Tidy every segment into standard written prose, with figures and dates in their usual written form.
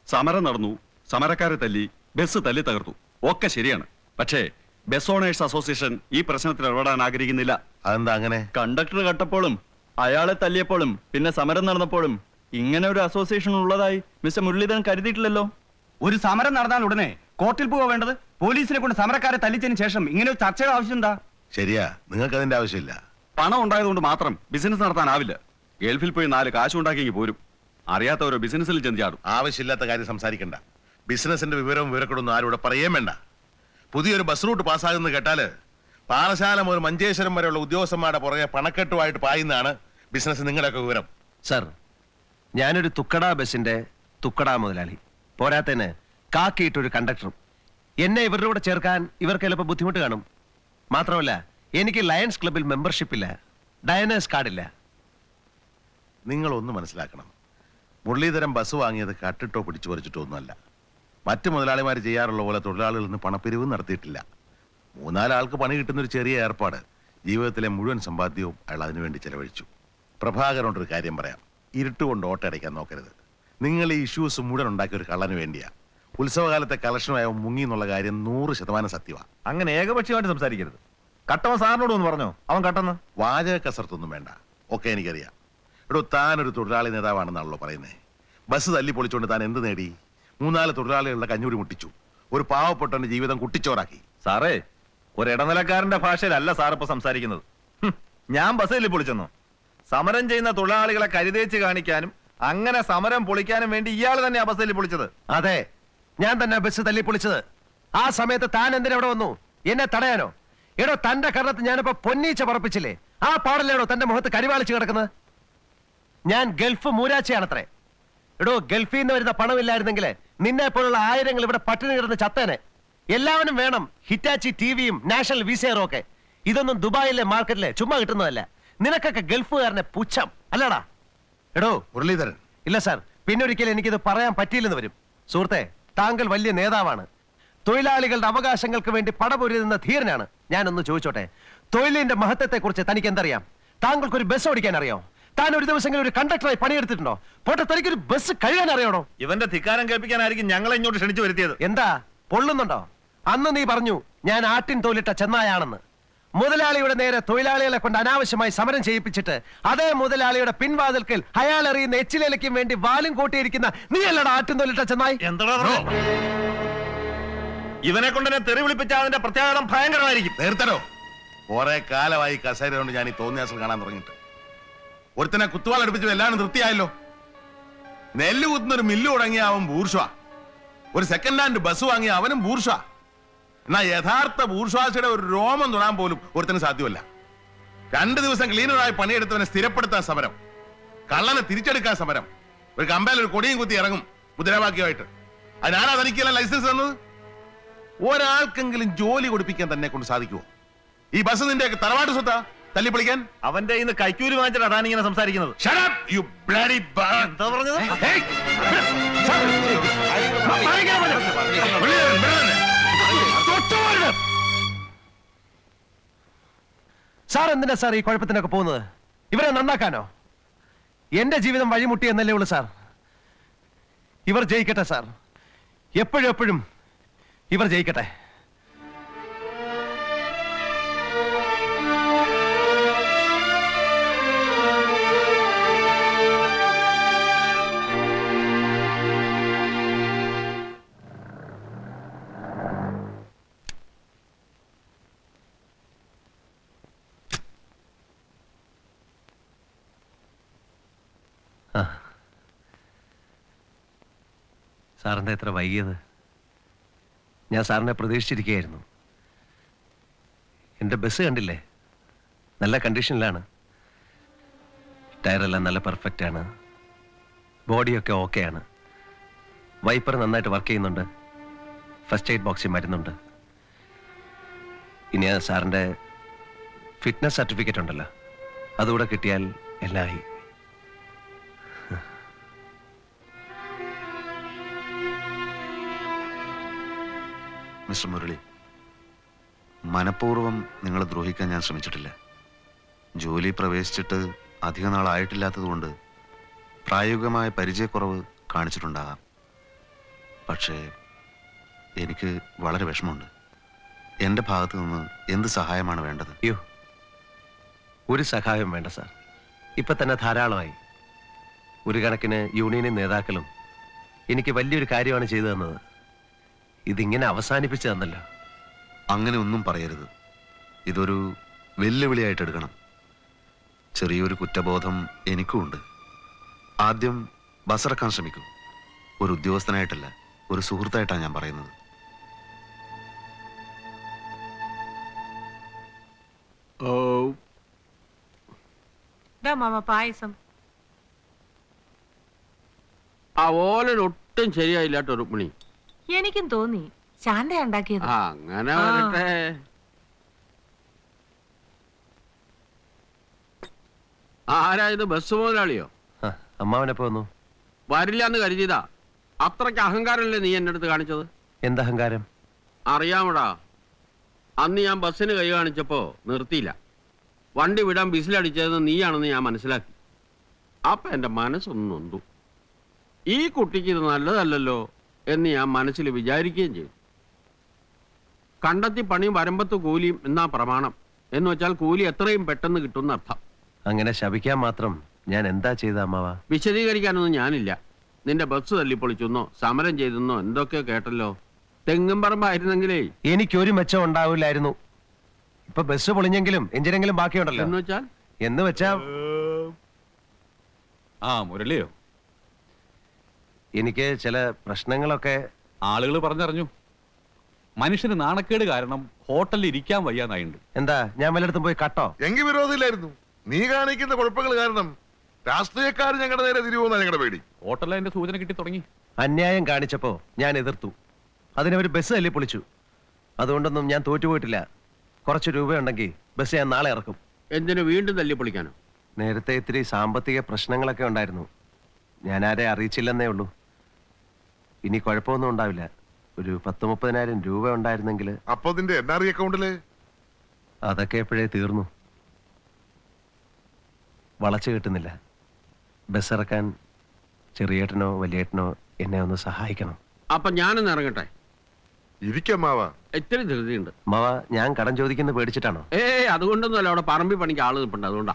സമരം നടന്നു, സമരക്കാരെ തല്ലി, ബസ് തല്ലി തകർത്തു, ഒക്കെ ശരിയാണ്. പക്ഷേ ബസ് ഓണേഴ്സ് അസോസിയേഷൻ ഈ പ്രശ്നത്തിൽ ഇടപെടാൻ ആഗ്രഹിക്കുന്നില്ല. അതെന്താ അങ്ങനെ? കണ്ടക്ടർ കട്ടപ്പോഴും അയാളെ തല്ലിയപ്പോഴും പിന്നെ സമരം നടന്നപ്പോഴും ഇങ്ങനെ ഒരു അസോസിയേഷൻ ഉള്ളതായി മിസ്റ്റർ മുരളീധരൻ കരുതിയിട്ടില്ലല്ലോ. ഒരു സമരം നടന്നാൽ ഉടനെ കോർട്ടിൽ പോവാ വേണ്ടത്? പോലീസിനെ കൊണ്ട് സമരക്കാരെ തല്ലിച്ചതിന് ശേഷം ഇങ്ങനെ ഒരു ചർച്ചയുടെ ആവശ്യം എന്താ? ശരിയാ, നിങ്ങൾക്ക് അതിന്റെ ആവശ്യമില്ല. പണം ഉണ്ടായതുകൊണ്ട് മാത്രം ബിസിനസ് നടത്താനാവില്ല. ഗൾഫിൽ പോയി 4 കാശ് ഉണ്ടാക്കിയെങ്കിൽ പോരും. അറിയാത്ത ഓരോ ബിസിനസ്സിൽ ചെന്ന് ചാടും. ആവശ്യമില്ലാത്ത കാര്യം സംസാരിക്കണ്ട. ബിസിനസിന്റെ വിവരവും വിവരക്കൊടൊന്നും ആരും ഇവിടെ പറയാൻ വേണ്ട. പുതിയൊരു ബസ് റൂട്ട് പാസ്സാകുന്നത് കേട്ടാല് പാറശാല മുതൽ മഞ്ചേശ്വരം വരെയുള്ള ഉദ്യോഗസ്ഥന്മാരുടെ പുറകെ പണക്കെട്ടുമായിട്ട് പായുന്നതാണ് ബിസിനസ് നിങ്ങളുടെയൊക്കെ വിവരം. സർ, ഞാനൊരു തുക്കട ബസിന്റെ തുക്കട മുതലാളി, പോരാത്തതിന് കാക്കിയിട്ടൊരു കണ്ടക്ടറും. എന്നെ ഇവരുടെ കൂടെ ചേർക്കാൻ ഇവർക്ക് ചിലപ്പോൾ ബുദ്ധിമുട്ട് കാണും. മാത്രമല്ല, എനിക്ക് ലയൺസ് ക്ലബിൽ മെമ്പർഷിപ്പ് ഇല്ല, ഡയനേഴ്സ് കാർഡില്ല. നിങ്ങളൊന്ന് മനസ്സിലാക്കണം, മുരളീധരൻ ബസ് വാങ്ങിയത് കട്ടിട്ടോ പിടിച്ചു പറിച്ചിട്ടോ ഒന്നുമല്ല. മറ്റു മുതലാളിമാർ ചെയ്യാറുള്ള പോലെ തൊഴിലാളികളിൽ നിന്ന് പണപ്പിരിവ് നടത്തിയിട്ടില്ല. 3-4 ആൾക്ക് പണി കിട്ടുന്നൊരു ചെറിയ ഏർപ്പാട് ജീവിതത്തിലെ മുഴുവൻ സമ്പാദ്യവും അയാൾ അതിനുവേണ്ടി ചെലവഴിച്ചു. പ്രഭാകരനോടൊരു കാര്യം പറയാം, ഇരുട്ടുകൊണ്ട് ഓട്ടയടയ്ക്കാൻ നോക്കരുത്. നിങ്ങൾ ഈ ഇഷ്യൂസ് മുഴുവൻ ഉണ്ടാക്കിയ ഒരു കള്ളന് വേണ്ടിയാ. ഉത്സവകാലത്തെ കളക്ഷനുമായ മുങ്ങി എന്നുള്ള കാര്യം 100% സത്യമാണ്. അങ്ങനെ ഏകപക്ഷീയമായിട്ട് സംസാരിക്കരുത്. കട്ടവൻ സാറിനോട് ഒന്ന് പറഞ്ഞോ, അവൻ കട്ടെന്ന്. വാചക കസർത്തൊന്നും വേണ്ട, ഒക്കെ എനിക്കറിയാം. എടോ, താനൊരു തൊഴിലാളി നേതാവാണെന്നാണല്ലോ പറയുന്നത്. ബസ് തല്ലി പൊളിച്ചുകൊണ്ട് താൻ എന്ത് നേടി? 3-4 തൊഴിലാളികളുടെ കഞ്ഞൂരി മുട്ടിച്ചു. ഒരു പാവപ്പെട്ടവന്റെ ജീവിതം കുട്ടിച്ചോറാക്കി. സാറേ, ഒരു ഇടനിലക്കാരന്റെ ഭാഷയിലല്ല സാറിപ്പോ സംസാരിക്കുന്നത്. ഞാൻ ബസ് തല്ലി പൊളിച്ചെന്നോ? സമരം ചെയ്യുന്ന തൊഴിലാളികളെ കരുതേച്ച് കാണിക്കാനും അങ്ങനെ സമരം പൊളിക്കാനും വേണ്ടി ഇയാൾ തന്നെ ബസ് തല്ലി പൊളിച്ചത്. അതെ, ഞാൻ തന്നെ ബസ് തല്ലി പൊളിച്ചത്. ആ സമയത്ത് താൻ എന്തിനാ ഇവിടെ വന്നു? എന്നെ തടയാനോ? എടോ, തന്റെ കരണത്ത് ഞാനിപ്പോ പൊന്നീച്ച പറപ്പിച്ചില്ലേ? ആ പാടല്ലേടോ തന്റെ മുഖത്ത് കരിവാളിച്ച് കിടക്കുന്നത്? ഞാൻ ഗൾഫ് മൂരാച്ചയാണത്രേ. എടോ, ഗൾഫിൽ നിന്ന് വരുന്ന പണമില്ലായിരുന്നെങ്കിൽ നിന്നെ പോലുള്ള ആയിരങ്ങൾ ഇവിടെ പട്ടിണി കിടന്ന് ചത്തേനെ. എല്ലാവരും വേണം ഹിറ്റാച്ചി ടിവിയും നാഷണൽ വിസയറും ഒക്കെ. ഇതൊന്നും ദുബായിലെ മാർക്കറ്റിലെ ചുമ്മാ കിട്ടുന്നതല്ല. നിനക്കൊക്കെ ഗൾഫുകാരനെ പുച്ഛം അല്ലടാ. എടോ മുരളീധരൻ. ഇല്ല സാർ, പിന്നൊരിക്കലും എനിക്കിത് പറയാൻ പറ്റിയില്ലെന്ന് വരും. സുഹൃത്തെ, താങ്കൾ വലിയ നേതാവാണ്, തൊഴിലാളികളുടെ അവകാശങ്ങൾക്ക് വേണ്ടി പടപൊരുതുന്ന ധീരനാണ്. ഞാനൊന്ന് ചോദിച്ചോട്ടെ, തൊഴിലിന്റെ മഹത്വത്തെ കുറിച്ച് തനിക്ക് എന്തറിയാം? താങ്കൾക്കൊരു ബസ് ഓടിക്കാൻ അറിയോ? താൻ ഒരു ദിവസങ്ങളിൽ ഒരു കണ്ടക്ടറായി പണിയെടുത്തിട്ടുണ്ടോ? പോട്ടെ, തനിക്കൊരു ബസ് കഴുകാൻ അറിയണോ? ഇവന്റെ ധിക്കാരം കേൾപ്പിക്കാനായിരിക്കും ഞങ്ങളെ ഇങ്ങോട്ട് ക്ഷണിച്ചു വരുത്തിയത്. എന്താ പൊള്ളുന്നുണ്ടോ? അന്ന് നീ പറഞ്ഞു ഞാൻ ആട്ടിൻ തോലിട്ട ചെന്നായാണെന്ന്. മുതലാളിയുടെ നേരെ തൊഴിലാളികളെ കൊണ്ട് അനാവശ്യമായി സമരം ചെയ്യിപ്പിച്ചിട്ട് അതേ മുതലാളിയുടെ പിൻവാതിൽക്കൽ അയാൾ എറിയുന്ന എച്ചിലേലയ്ക്കും വേണ്ടി വാലും കൂട്ടിയിരിക്കുന്ന നീ അല്ലടാ ആട്ടിൻ തോലിട്ട ചെന്നായി. എന്താ ഇവനെ കൊണ്ട് എന്നെ തെറി വിളിപ്പിച്ചാൽ അതിന്റെ പ്രത്യാഘാതം ഭയങ്കരമായിരിക്കും. നേർത്തരോ, കുറെ കാലമായി കസേര കൊണ്ട് ഞാൻ ഈ തോന്നിയാസം കാണാൻ തുടങ്ങിയിട്ട്. ഒരുത്തനെ കുത്തുവാൾ അടുപ്പിച്ചു എല്ലാം നിർത്തിയായല്ലോ. നെല്ല് കുത്തുന്നൊരു മില്ല് തുടങ്ങിയ അവൻ ബൂർഷ്വാ, ഒരു സെക്കൻഡ് ഹാൻഡ് ബസ് വാങ്ങിയ അവനും ബൂർഷ്വാ. എന്നാ യഥാർത്ഥ ബൂർഷ്വാസിയുടെ ഒരു രോമം തൊടാൻ പോലും ഒരുത്തന് സാധ്യമല്ല. 2 ദിവസം ക്ലീനറായി പണിയെടുത്തവനെ സ്ഥിരപ്പെടുത്താൻ സമരം, കള്ളനെ തിരിച്ചെടുക്കാൻ സമരം, ഒരു കമ്പയിൽ ഒരു കൊടിയും കുത്തി ഇറങ്ങും മുദ്രാവാക്യമായിട്ട്. അതിനാരാ തനിക്കല്ല ലൈസൻസ് തന്നത്? ഒരാൾക്കെങ്കിലും ജോലി കൊടുപ്പിക്കാൻ തന്നെ കൊണ്ട് സാധിക്കുമോ? ഈ ബസ് നിന്റെ തറവാട്ട് സ്വത്താ തല്ലിപ്പൊളിക്കാൻ? അവന്റെ ഇന്ന് കൈക്കൂലി വാങ്ങിച്ചിട്ട് അതാണ് ഇങ്ങനെ സംസാരിക്കുന്നത്. എന്താ പറഞ്ഞത്? സാർ എന്തിനാ സാർ ഈ കുഴപ്പത്തിനൊക്കെ പോകുന്നത്? ഇവരെ നന്നാക്കാനോ? എന്റെ ജീവിതം വഴിമുട്ടി എന്നല്ലേ ഉള്ളു സാർ. ഇവർ ജയിക്കട്ടെ സാർ, എപ്പോഴും എപ്പോഴും ഇവർ ജയിക്കട്ടെ. സാറിന്റെ എത്ര വൈകിയത്? ഞാൻ സാറിനെ പ്രതീക്ഷിച്ചിരിക്കുകയായിരുന്നു. എൻ്റെ ബസ് കണ്ടില്ലേ, നല്ല കണ്ടീഷനിലാണ്. ടയറെല്ലാം നല്ല പെർഫെക്റ്റ് ആണ്, ബോഡിയൊക്കെ ഓക്കെയാണ്, വൈപ്പർ നന്നായിട്ട് വർക്ക് ചെയ്യുന്നുണ്ട്, ഫസ്റ്റ് എയ്ഡ് ബോക്സിൽ മരുന്നുണ്ട്. ഇനി ആ സാറിൻ്റെ ഫിറ്റ്നസ് സർട്ടിഫിക്കറ്റ് ഉണ്ടല്ലോ, അതുകൂടെ കിട്ടിയാൽ എല്ലാമായി. മിസ്റ്റർ മുരളി, മനഃപൂർവ്വം നിങ്ങളെ ദ്രോഹിക്കാൻ ഞാൻ ശ്രമിച്ചിട്ടില്ല. ജോലി പ്രവേശിച്ചിട്ട് അധിക നാളായിട്ടില്ലാത്തതുകൊണ്ട് പ്രായോഗികമായ പരിചയക്കുറവ് കാണിച്ചിട്ടുണ്ടാകാം. പക്ഷേ എനിക്ക് വളരെ വിഷമമുണ്ട്. എൻ്റെ ഭാഗത്തു നിന്ന് എന്ത് സഹായമാണ് വേണ്ടത്? അയ്യോ, ഒരു സഹായം വേണ്ട സാർ. ഇപ്പൊ തന്നെ ധാരാളമായി. ഒരു കണക്കിന് യൂണിയനും നേതാക്കളും എനിക്ക് വലിയൊരു കാര്യമാണ് ചെയ്തു തന്നത്. ഇതിങ്ങനെ അവസാനിപ്പിച്ചു തന്നല്ലോ. അങ്ങനെ ഒന്നും പറയരുത്. ഇതൊരു വെല്ലുവിളിയായിട്ട് എടുക്കണം. ചെറിയൊരു കുറ്റബോധം എനിക്കും ഉണ്ട്. ആദ്യം ബസിറക്കാൻ ശ്രമിക്കൂ. ഒരു ഉദ്യോഗസ്ഥനായിട്ടല്ല, ഒരു സുഹൃത്തായിട്ടാണ് ഞാൻ പറയുന്നത്. മാമ പായസം. ആ ഓലൻ ഒട്ടും ശരിയായില്ലാട്ടോ രുക്മിണി. എനിക്കും തോന്നി ശാന്ത ഉണ്ടാക്കിയത്. അങ്ങനെ വരട്ടെ. ആരായത്? ബസ് മുതലാളിയോ? അമ്മാവനെപ്പോ വന്നു? വരില്ലാന്ന് കരുതിയതാ. അത്രയ്ക്ക് അഹങ്കാരമല്ലേ നീ എന്റെ അടുത്ത് കാണിച്ചത്? എന്തഹങ്കാരം? അറിയാമടാ, അന്ന് ഞാൻ ബസ്സിന് കൈ കാണിച്ചപ്പോ നിർത്തിയില്ല. വണ്ടി വിടാൻ ബിസിലടിച്ചതെന്ന് നീയാണെന്ന് ഞാൻ മനസ്സിലാക്കി. അപ്പൊ എന്റെ മനസ്സൊന്നും നൊന്തു. ഈ കുട്ടിക്ക് ഇത് നല്ലതല്ലല്ലോ എന്ന് ഞാൻ മനസ്സിൽ വിചാരിക്കുകയും ചെയ്തു. കണ്ടെത്തി പണിയും വരമ്പത്ത് കൂലിയും എന്നാ പ്രമാണം. എന്ന് വെച്ചാൽ കൂലി എത്രയും പെട്ടെന്ന് കിട്ടുന്ന അർത്ഥം. അങ്ങനെ ശപിക്കാൻ മാത്രം ഞാൻ എന്താ ചെയ്ത അമ്മാവ? വിശദീകരിക്കാനൊന്നും ഞാനില്ല. നിന്റെ ബസ് തല്ലിപ്പൊളിച്ചെന്നോ സമരം ചെയ്തെന്നോ എന്തൊക്കെയോ കേട്ടല്ലോ. തെങ്ങും പറമ്പായിരുന്നെങ്കിലേ എനിക്കൊരു മെച്ചം ഉണ്ടാവില്ലായിരുന്നു. ഇപ്പൊ ബസ് പൊളിഞ്ഞെങ്കിലും എഞ്ചിനെങ്കിലും ബാക്കിയുണ്ടല്ലോ. എന്ന് വെച്ചാ മുരളിയോ? എനിക്ക് ചില പ്രശ്നങ്ങളൊക്കെ ആളുകൾ പറഞ്ഞറിഞ്ഞു. മനുഷ്യന് നാണക്കേട് കാരണം ഹോട്ടലിൽ ഇരിക്കാൻ വയ്യാന്നായിണ്ട്. എന്താ ഞാൻ വല്ലയിടത്തും പോയി കട്ടോ? എങ്കിൽ വിരോധമില്ലായിരുന്നു. നീ കാണിക്കുന്ന കുഴപ്പങ്ങൾ കാരണം രാഷ്ട്രീയക്കാർ ഞങ്ങളുടെ നേരെ തിരിവുന്ന ഞങ്ങളുടെ പേടി. ഹോട്ടലിൽ അതിന്റെ സൂചന കിട്ടി തുടങ്ങി. അന്യായം കാണിച്ചപ്പോ ഞാൻ എതിർത്തു. അതിനവര് ബസ് തല്ലി പൊളിച്ചു. അതുകൊണ്ടൊന്നും ഞാൻ തോറ്റുപോയിട്ടില്ല. കുറച്ച് രൂപയുണ്ടെങ്കിൽ ബസ് ഞാൻ നാളെ ഇറക്കും. എന്തിനു വീണ്ടും തല്ലിപ്പൊളിക്കാനോ? നേരത്തെ ഇത്തിരി സാമ്പത്തിക പ്രശ്നങ്ങളൊക്കെ ഉണ്ടായിരുന്നു. ഞാൻ ആരെ അറിയിച്ചില്ലെന്നേ ഉള്ളൂ. ഇനി കുഴപ്പമൊന്നും ഉണ്ടാവില്ല. ഒരു 10-30,000 രൂപ ഉണ്ടായിരുന്നെങ്കിൽ. അപ്പൊ നിന്റെ NRI അക്കൗണ്ടില്? അതൊക്കെ എപ്പോഴേ തീർന്നു. വളച്ചു കിട്ടുന്നില്ല. ബസ് ഇറക്കാൻ ചെറിയേട്ടനോ വലിയേട്ടനോ എന്നെ ഒന്ന് സഹായിക്കണം. അപ്പൊ ഞാനൊന്ന് ഇറങ്ങട്ടെ. ഇരിക്കമ്മാവാ. ഇത്തിരി ധൃതിയുണ്ട്. മാവ, ഞാൻ കടം ചോദിക്കുന്ന പേടിച്ചിട്ടാണോ? അതുകൊണ്ടൊന്നും അല്ല. അവിടെ പറമ്പി പണിക്ക് ആള് നിൽപ്പുണ്ട്, അതുകൊണ്ടാ.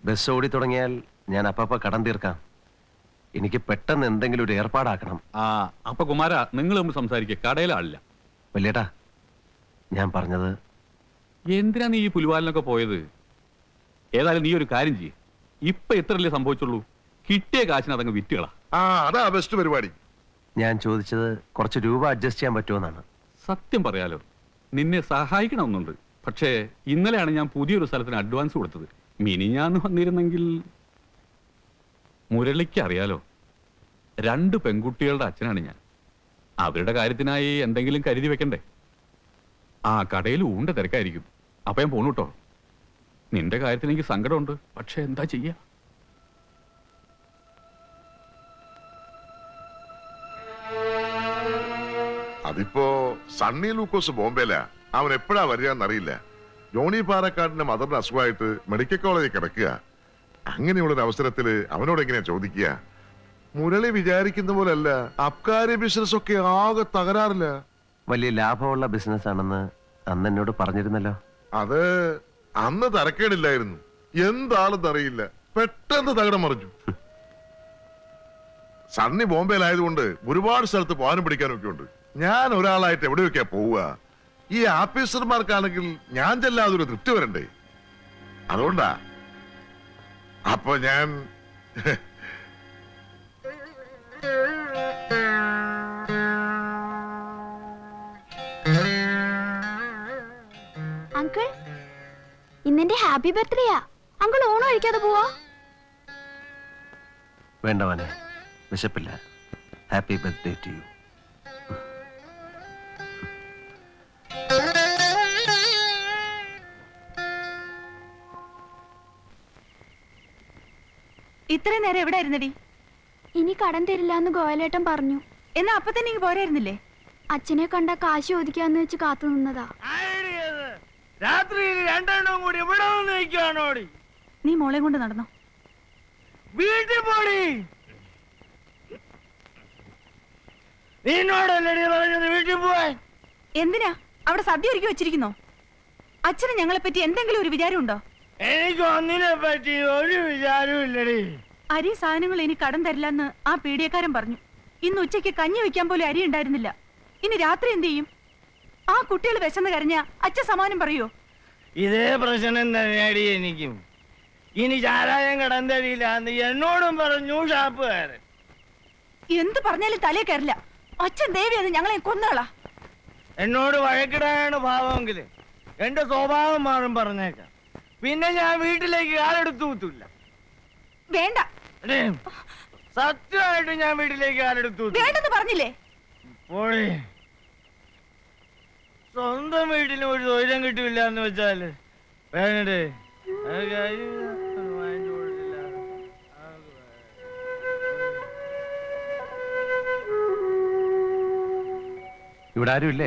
ബസ് ഓടി തുടങ്ങിയാൽ ഞാൻ അപ്പപ്പ കടം തീർക്കാം. എനിക്ക് പെട്ടെന്ന് എന്തെങ്കിലും ഒരു ഏർപ്പാടാക്കണം. അപ്പൊ കുമാര, നിങ്ങൾ തമ്മിൽ സംസാരിക്കുക. കടയിലാളില്ല. വലിയേട്ടാ, ഞാൻ പറഞ്ഞത്. എന്തിനാ നീ ഈ പുലിവാലിനൊക്കെ പോയത്? ഏതായാലും നീ ഒരു കാര്യം ചെയ്യ്. ഇപ്പൊ എത്രയല്ലേ സംഭവിച്ചുള്ളൂ? കിട്ടിയ കാശിന് അതങ്ങ് വിറ്റുകളാ. അതാ ബെസ്റ്റ് പരിപാടി. ഞാൻ ചോദിച്ചത് കുറച്ച് രൂപ അഡ്ജസ്റ്റ് ചെയ്യാൻ പറ്റുമെന്നാണ്. സത്യം പറയാലോ, നിന്നെ സഹായിക്കണമെന്നുണ്ട്. പക്ഷേ ഇന്നലെയാണ് ഞാൻ പുതിയൊരു സ്ഥലത്തിന് അഡ്വാൻസ് കൊടുത്തത്. മിനിഞ്ഞാന്ന് വന്നിരുന്നെങ്കിൽ. മുരളിക്ക് അറിയാലോ, 2 പെൺകുട്ടികളുടെ അച്ഛനാണ് ഞാൻ. അവരുടെ കാര്യത്തിനായി എന്തെങ്കിലും കരുതി വെക്കണ്ടേ? കടയിൽ ഊണ്ട തിരക്കായിരിക്കും. അപ്പൊ ഞാൻ പോണു കേട്ടോ. നിന്റെ കാര്യത്തിൽ എനിക്ക് സങ്കടമുണ്ട്. പക്ഷെ എന്താ ചെയ്യാ? അതിപ്പോ സണ്ണി ലൂക്കോസ് ബോംബെയിലാ. അവൻ എപ്പോഴാ വരികയെന്നറിയില്ല. ജോണി പാറക്കാടിന്റെ മദറിന് അസുഖമായിട്ട് മെഡിക്കൽ കോളേജിൽ കിടക്കുക. അങ്ങനെയുള്ളൊരു അവസരത്തില് അവനോട് എങ്ങനെയാ ചോദിക്കുക? മുരളി വിചാരിക്കുന്ന പോലല്ല. അബ്കാരി ബിസിനസ് ഒക്കെ ആകെ തകരാറില്ല. വലിയ ലാഭമുള്ള ബിസിനസ് ആണെന്ന് അന്ന് എന്നോട് പറഞ്ഞിരുന്നല്ലോ. അത് അന്ന് തരക്കേടില്ലായിരുന്നു. എന്താണെന്നറിയില്ല, പെട്ടെന്ന് തകിടം മറിഞ്ഞു. സണ്ണി ബോംബെയിലായതുകൊണ്ട് ഒരുപാട് സ്ഥലത്ത് പോകാനും പിടിക്കാനും ഒക്കെ ഉണ്ട്. ഞാൻ ഒരാളായിട്ട് എവിടെയൊക്കെയാ പോവുക? ഈ ആഫീസർമാർക്കാണെങ്കിൽ ഞാൻ ചെല്ലാതൊരു തൃപ്തി വരണ്ടേ? അതുകൊണ്ടാ. അപ്പൊ ഞാൻ അങ്കിൾ, ഇന്നെന്റെ ഹാപ്പി ബർത്ത്ഡേയാ. അങ്കിൾ ഓണം കഴിക്കാതെ പോവാ? വേണ്ട മോനെ, വിശപ്പില്ല. Happy birthday to you. ഇത്രയും നേരം എവിടെ ആയിരുന്നടി? ഇനി കടം തരില്ല എന്ന് ഗോയലേട്ടൻ പറഞ്ഞു. എന്നാ അപ്പൊ തന്നെ ഇങ്ങ് പോരായിരുന്നില്ലേ? അച്ഛനെ കണ്ട കാശ് ചോദിക്കാന്ന് വെച്ച് കാത്തു നിന്നതാ. രാത്രിയിൽ 2 എണ്ണം കൂടി ഇവിടെ വന്ന് നിൽക്കുകയാണോടി? നീ മോളെ കൊണ്ട് നടന്നോ. വീട്ടിൽ പോടി. നിന്നോടല്ലടി പറഞ്ഞത് വീട്ടിൽ പോവാൻ. എന്തിനാ അവിടെ സദ്യ ഒരുക്കി വെച്ചിരിക്കുന്നോ? അച്ഛന് ഞങ്ങളെ പറ്റി എന്തെങ്കിലും ഒരു വിചാരമുണ്ടോ? എനിക്ക് ഒന്നിനെ പറ്റി ഒരു വിചാരവും ഇല്ലടി. അരി സാധനങ്ങൾ ഇനി കടം തരില്ലെന്ന് ആ പീഡിയക്കാരൻ പറഞ്ഞു. ഇന്ന് ഉച്ചയ്ക്ക് കഞ്ഞി വെക്കാൻ പോലും അരി ഉണ്ടായിരുന്നില്ല. ഇനി രാത്രി എന്ത് ചെയ്യും? ആ കുട്ടികൾ വിശന്ന് കരഞ്ഞ അച്ഛൻ സമാനം പറയോ? ഇതേ പ്രശ്നം തന്നെയാടി എനിക്കും. ഇനി ചാരായം കടം തരില്ല എന്ന് എന്നോടും പറഞ്ഞു ഷാപ്പുകാരൻ. എന്ത് പറഞ്ഞാലും തലേ കയറില്ല. അച്ഛൻ ദേവി അത് ഞങ്ങളെ കൊന്നുകളാ. എന്നോട് വഴക്കിടാനാണ് ഭാവമെങ്കിൽ എന്റെ സ്വഭാവം മാറും പറഞ്ഞേക്കാം. പിന്നെ ഞാൻ വീട്ടിലേക്ക് കാലെടുത്തു കൂത്തില്ല. വേണ്ട, എടീ, സത്യമായിട്ട് ഞാൻ വീട്ടിലേക്ക് കാലെടുത്തു വേണ്ടെന്ന് പറഞ്ഞില്ലേ? പോടി. സ്വന്തം വീട്ടിലും ഒരു തൊഴിലും കിട്ടില്ല എന്ന് വെച്ചാല് വേണ്ടേ? ഇവിടെ ആരും ഇല്ലേ?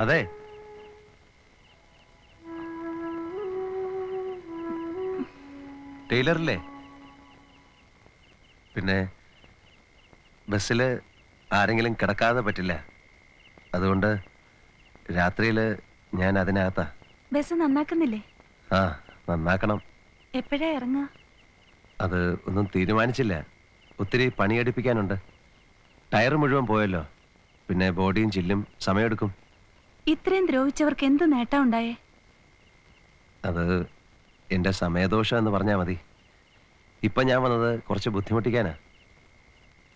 അതെ, ടൈലറില്ലേ? പിന്നെ ബസ്സില് ആരെങ്കിലും കിടക്കാതെ പറ്റില്ല. അതുകൊണ്ട് രാത്രിയിൽ ഞാൻ അതിനകത്താ. ബസ് നന്നാക്കുന്നില്ലേ? ആ, നന്നാക്കണം. എപ്പോഴാ ഇറങ്ങുക? അത് ഒന്നും തീരുമാനിച്ചില്ല. ഒത്തിരി പണിയെടുപ്പിക്കാനുണ്ട്. ടയർ മുഴുവൻ പോയല്ലോ. പിന്നെ ബോഡിയും ചില്ലും സമയമെടുക്കും. ഇത്രയും ദ്രോഹിച്ചവർക്ക് എന്ത് നേട്ടം ഉണ്ടായേ? അത് എൻ്റെ സമയദോഷം എന്ന് പറഞ്ഞാൽ മതി. ഇപ്പം ഞാൻ വന്നത് കുറച്ച് ബുദ്ധിമുട്ടിക്കാനാ.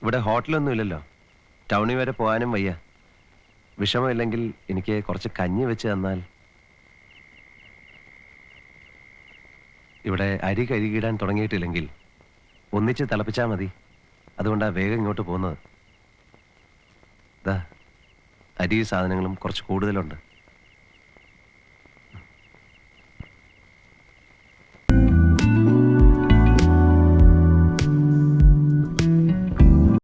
ഇവിടെ ഹോട്ടലൊന്നും ഇല്ലല്ലോ. ടൗണിൽ വരെ പോകാനും വയ്യ. വിഷമമില്ലെങ്കിൽ എനിക്ക് കുറച്ച് കഞ്ഞി വെച്ച് തന്നാൽ. ഇവിടെ അരി കഴുകിയിടാൻ തുടങ്ങിയിട്ടില്ലെങ്കിൽ ഒന്നിച്ച് തിളപ്പിച്ചാൽ മതി. അതുകൊണ്ടാണ് വേഗം ഇങ്ങോട്ട് പോകുന്നത്. ദാ അരി സാധനങ്ങളും കുറച്ച് കൂടുതലുണ്ട്.